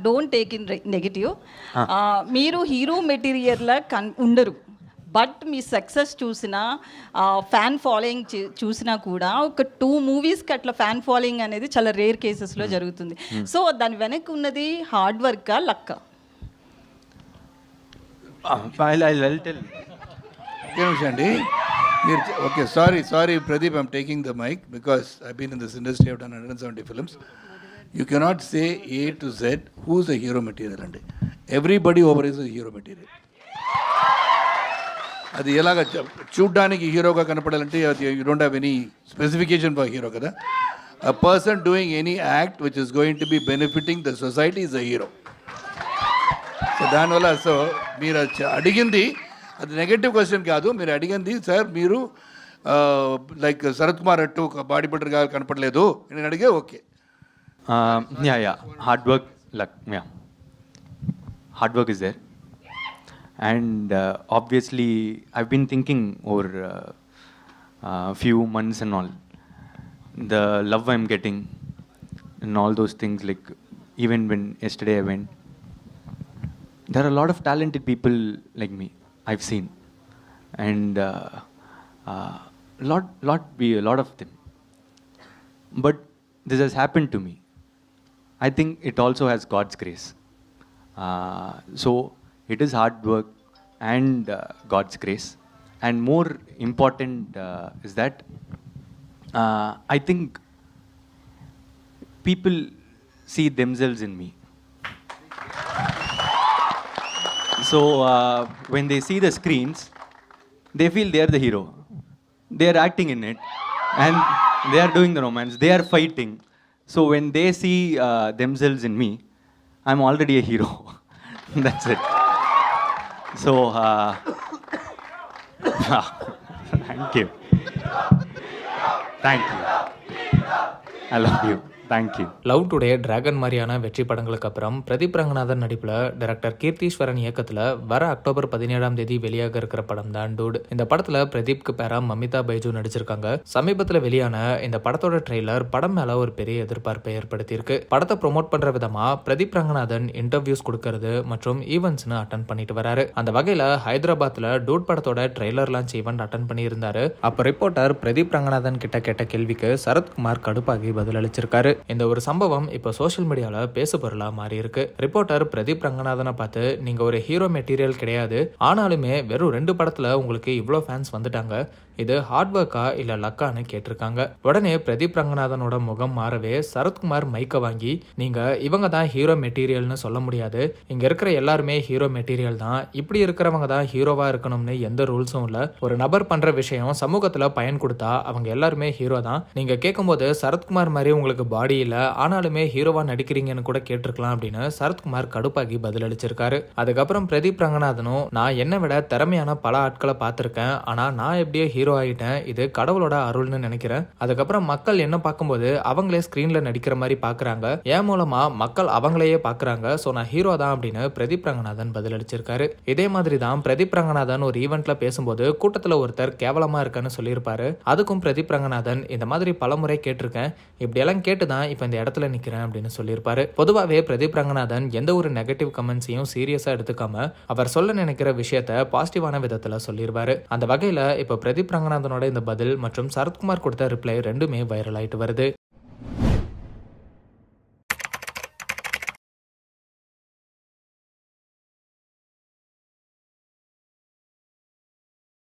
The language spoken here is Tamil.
Don't take in negative. మీరు హీరో మెటీరియల్లా ఉండరు, బట్ మీ సక్సెస్ చూసినా ఫ్యాన్ ఫాలోయింగ్ చూసినా కూడా ఒక 2 మూవీస్కి అట్లా ఫ్యాన్ ఫాలోయింగ్ అనేది చాలా రేర్ కేసెస్లో జరుగుతుంది. సో దాని వెనక్కి ఉన్నది హార్డ్ వర్కా లక్కా? అండి మీరు okay, sorry Pradeep, I'm taking the mic because I been in this industry, I've done 170 films. You cannot say A to Z who's the hero material అండి. Everybody over is hero material. అది ఎలాగ చూడ్డానికి హీరోగా కనపడాలంటే you don't have any specification for hero కదా. A person doing any act which is going to be benefiting the society is a hero. So దానివల్ల మీరు అడిగింది అది నెగటివ్ క్వశ్చన్ కాదు. మీరు అడిగింది సార్ మీరు లైక్ శరత్ కుమార్ అట్టు ఒక బాడీ బిల్డర్గా కనపడలేదు నేను అడిగే. Okay, hard work, luck, hard work is there. And obviously I've been thinking over few months and all, the love I'm getting and all those things, like even when yesterday I went, there are a lot of talented people like me I've seen, and a lot of them, but this has happened to me. I think it also has God's grace. So it is hard work and God's grace, and more important is that I think people see themselves in me. So when they see the screens, they feel they are the hero. They are acting in it, and they are doing the romance. They are fighting. So when they see themselves in me, I'm already a hero. That's it. So thank you. I love you. Thank you. Love today, dragon மாதிரியான வெற்றி படங்களுக்கு அப்புறம் பிரதீப் ரங்கநாதன் நடிப்பில் டைரக்டர் கீர்த்தீஸ்வரன் இயக்கத்தில் வர அக்டோபர் 17 வெளியாக இருக்கிற படம் தான் டூட். இந்த படத்தில் பிரதீப்க்கு பேரா மமிதா பைஜு நடிச்சிருக்காங்க. சமீபத்தில் வெளியான இந்த படத்தோட ட்ரெய்லர் படம் மேல ஒரு பெரிய எதிர்பார்ப்பை ஏற்படுத்தியிருக்கு. படத்தை ப்ரொமோட் பண்ற விதமா பிரதீப் ரங்கநாதன் இன்டர்வியூஸ் கொடுக்கறது மற்றும் ஈவெண்ட்ஸ்னு அட்டன் பண்ணிட்டு வராரு. அந்த வகையில ஹைதராபாத்ல டூட் படத்தோட ட்ரெய்லர் லான்ச் ஈவெண்ட் அட்டன் பண்ணி இருந்தாரு. அப்ப ரிப்போர்ட்டர் பிரதீப் ரங்கநாதன் கிட்ட கேட்ட கேள்விக்கு சரத்குமார் கடுப்பாகி பதில் அளிச்சிருக்காரு. இந்த ஒரு சம்பவம் இப்ப சோஷியல் மீடியால பேசு பொருளா மாறி இருக்கு. ரிப்போர்ட்டர் பிரதீப் ரங்கநாதனை பார்த்து, நீங்க ஒரு ஹீரோ மெட்டீரியல் கிடையாது, ஆனாலுமே வெறும் 2 படத்துல உங்களுக்கு இவ்வளவு ஃபேன்ஸ் வந்துட்டாங்க, இது ஹார்ட் ஒர்க்கா இல்ல லக்கான்னு கேட்டிருக்காங்க. உடனே பிரதீப் ரங்கநாதனோட முகம் மாறவே சரத்குமார் மைக்க வாங்கி, நீங்க இவங்க தான் ஹீரோ மெட்டீரியல்னு சொல்ல முடியாது, இங்க இருக்கிற எல்லாருமே ஹீரோ மெட்டீரியல் தான், இப்படி இருக்கிறவங்க தான் ஹீரோவா இருக்கணும்னு எந்த ரூல்ஸும் இல்ல, ஒரு நபர் பண்ற விஷயம் சமூகத்துல பயன் கொடுத்தா அவங்க எல்லாருமே ஹீரோ தான், நீங்க கேட்கும்போது சரத்குமார் மாதிரி உங்களுக்கு பாடி இல்ல ஆனாலுமே ஹீரோவா நடிக்கிறீங்கன்னு கூட கேட்டிருக்கலாம் அப்படின்னு சரத்குமார் கடுப்பாகி பதில் அளிச்சிருக்காரு. அதுக்கப்புறம் பிரதீப் ரங்கநாதனும், நான் என்னை விட திறமையான பல ஆட்களை பார்த்திருக்கேன், ஆனா நான் எப்படியோ ஹீரோ ஆயிட்டேன், இது கடவுளோட அருள்னு நினைக்கிறேன். அதுக்கப்புறம் மக்கள் என்ன பார்க்கும்போது அவங்களே ஸ்கிரீன்ல நடிக்கிற மாதிரி பாக்குறாங்க, என் மூலமா மக்கள் அவங்களையே பாக்குறாங்க, சோ நான் ஹீரோ தான் அப்படின்னு பிரதீப் ரங்கநாதன் பதில் அளிச்சிருக்காரு. இதே மாதிரி தான் பிரதீப் ரங்கநாதன் ஒரு ஈவெண்ட்ல பேசும்போது கூட்டத்துல ஒருத்தர் கேவலமா இருக்கான்னு சொல்லியிருப்பாரு. அதுக்கும் பிரதீப் ரங்கநாதன், இந்த மாதிரி பலமுறை கேட்டிருக்கேன், இப்படி எல்லாம் கேட்டுதான் இப்ப இந்த இடத்துல நிக்கிறேன் அப்படின்னு சொல்லியிருப்பாரு. பொதுவாகவே பிரதீப் ரங்கநாதன் எந்த ஒரு நெகட்டிவ் கமெண்ட்ஸையும் சீரியஸா எடுத்துக்காம அவர் சொல்ல நினைக்கிற விஷயத்த பாசிட்டிவான விதத்துல சொல்லிருவாரு. அந்த வகையில இப்ப பிரதீப் ரங்கநாதனோட இந்த பதில் மற்றும் சரத்குமார் கொடுத்த ரிப்ளை ரெண்டுமே வைரல் ஆயிட்டு வருது.